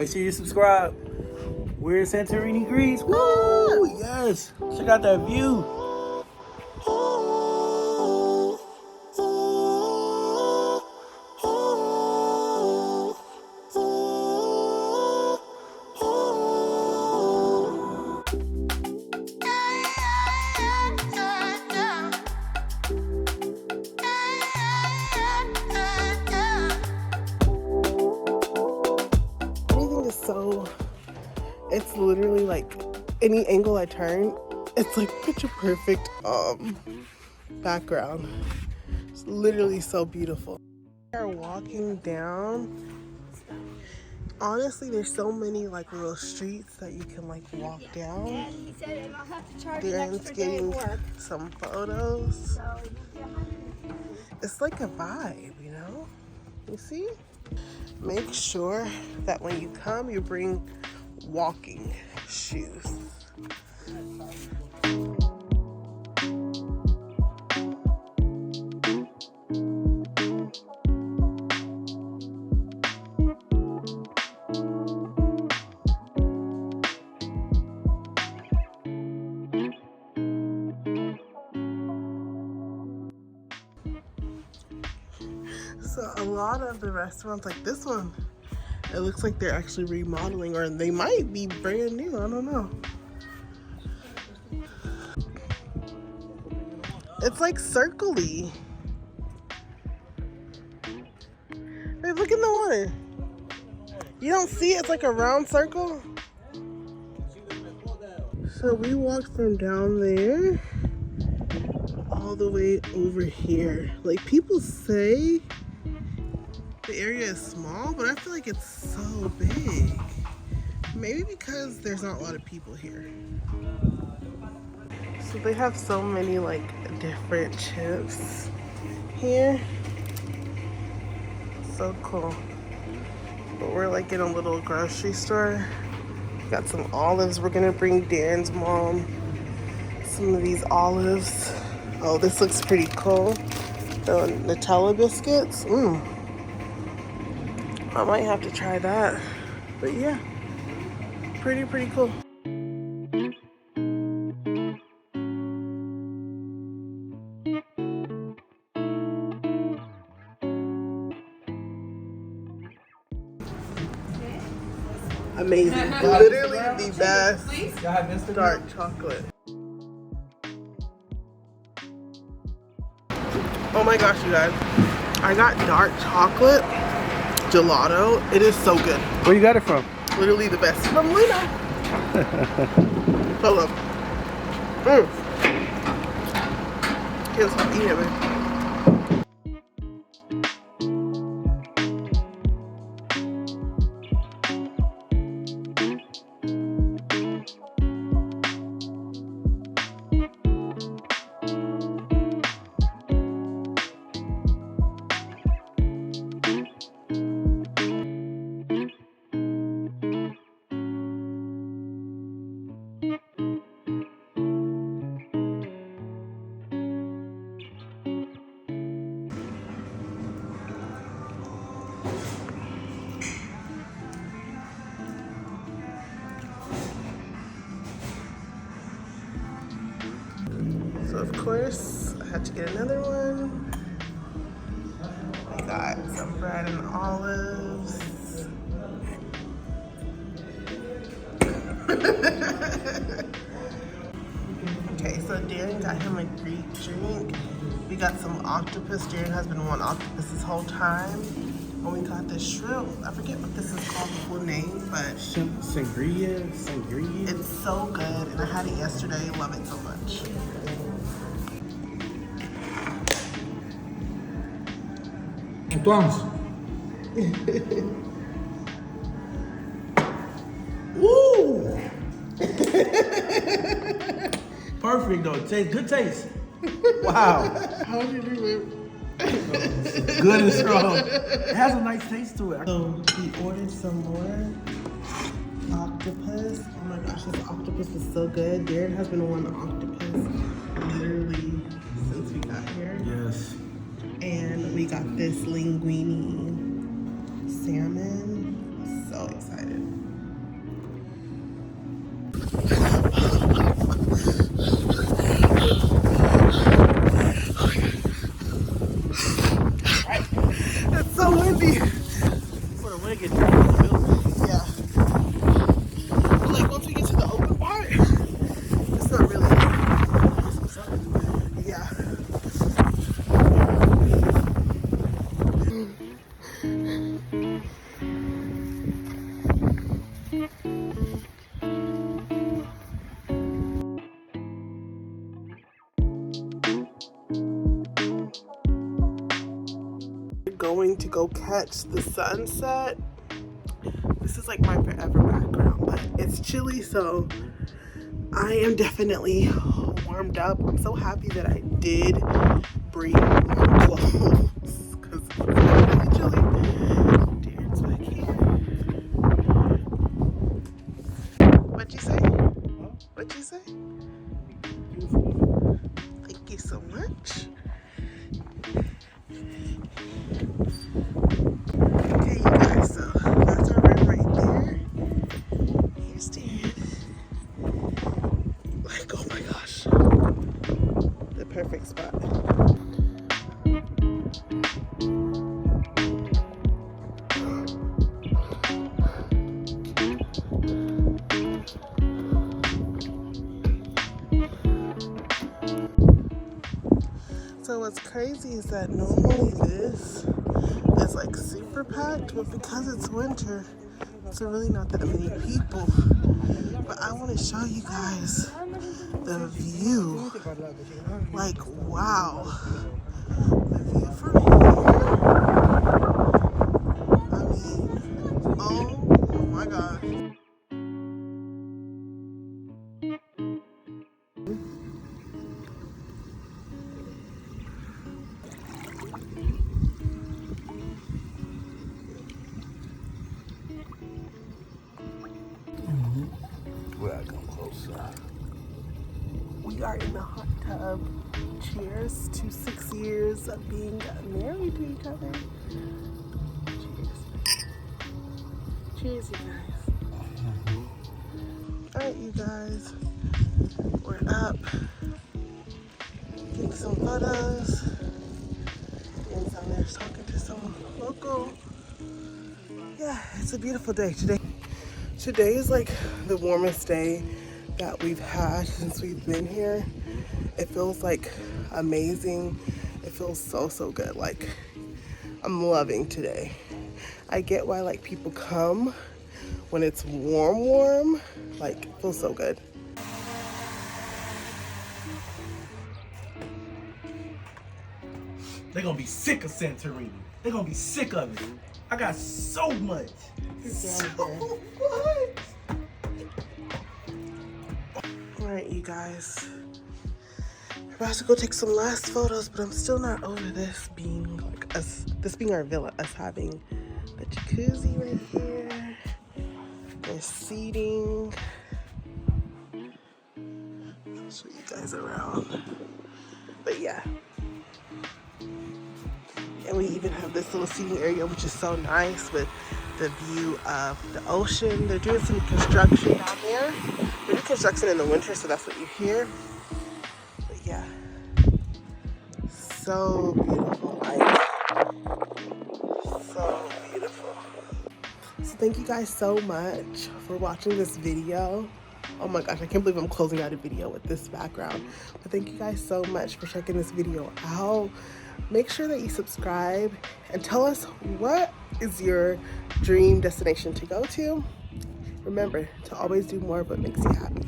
Make sure you subscribe. We're in Santorini, Greece. Woo! Yes. Check out that view. It's literally like any angle I turn, it's like picture perfect background. It's literally so beautiful. We are walking down. Honestly, there's so many like little streets that you can like walk down. Darren's getting some photos. It's like a vibe, you know? You see? Make sure that when you come, you bring walking shoes. So a lot of the restaurants, like this one, it looks like they're actually remodeling, or they might be brand new. I don't know. It's like circle-y. Hey, look in the water. You don't see it? It's like a round circle. So we walked from down there all the way over here. Like, people say the area is small, but I feel like it's so big. Maybe because there's not a lot of people here. So they have so many like different chips here. So cool. But we're like in a little grocery store. Got some olives. We're gonna bring Darren's mom some of these olives. Oh, this looks pretty cool. The Nutella biscuits. I might have to try that. But yeah, pretty cool. Amazing. Literally the best dark chocolate. Oh my gosh, you guys. I got dark chocolate gelato. It is so good. Where you got it from? Literally the best. From Luna. So good. Can't stop eating it, man. So of course, I had to get another one. I got some bread and olives. Okay, so Darren got him a Greek drink. We got some octopus. Darren has been wanting octopus this whole time. And we got this shrimp. I forget what this is called, the full name, but Sangria. It's so good, and I had it yesterday. Love it so much. Antoine's. Woo! Perfect though. Taste good taste. Wow. How did you do it? Good and strong. It has a nice taste to it. So we ordered some more octopus. Oh my gosh, this octopus is so good. Darren has been wanting octopus literally since we got here. Yes. And we got this linguine salmon. So so excited. It's so windy. For the wind gets down. Yeah. But like once we get to the open part, it's not really. Yeah. Going to go catch the sunset. This is like my forever background, but it's chilly, so I am definitely warmed up. I'm so happy that I did bring warm clothes because it's really chilly. Darren's back here. What'd you say? What'd you say? Thank you so much. Okay, you guys, so that's our room right there. Here's Darren. Like, oh my gosh. The perfect spot. So what's crazy is that normally this is like super packed, but because it's winter, it's really not that many people. But I want to show you guys the view. Like, wow. The view from here. I mean, oh my God. Come closer. We are in the hot tub. Cheers to 6 years of being married to each other. Cheers. Cheers, you guys. Alright, you guys. We're up. Getting some photos. Dan's down there talking to some local. Yeah, it's a beautiful day today. Today is like the warmest day that we've had since we've been here. It feels like amazing. It feels so good. Like, I'm loving today. I get why like people come when it's warm. Like, it feels so good. They're gonna be sick of Santorini. They're gonna be sick of it. I got so much. So much. Alright, you guys. We're about to go take some last photos, but I'm still not over this being like us, this being our villa, us having the jacuzzi right here. There's seating. I'll show you guys around. But yeah. And we even have this little seating area, which is so nice with the view of the ocean. They're doing some construction down there. They do construction in the winter, so that's what you hear. But yeah, so beautiful, like, so beautiful. So thank you guys so much for watching this video. Oh my gosh, I can't believe I'm closing out a video with this background. But thank you guys so much for checking this video out. Make sure that you subscribe and tell us what is your dream destination to go to. Remember to always do more of what makes you happy.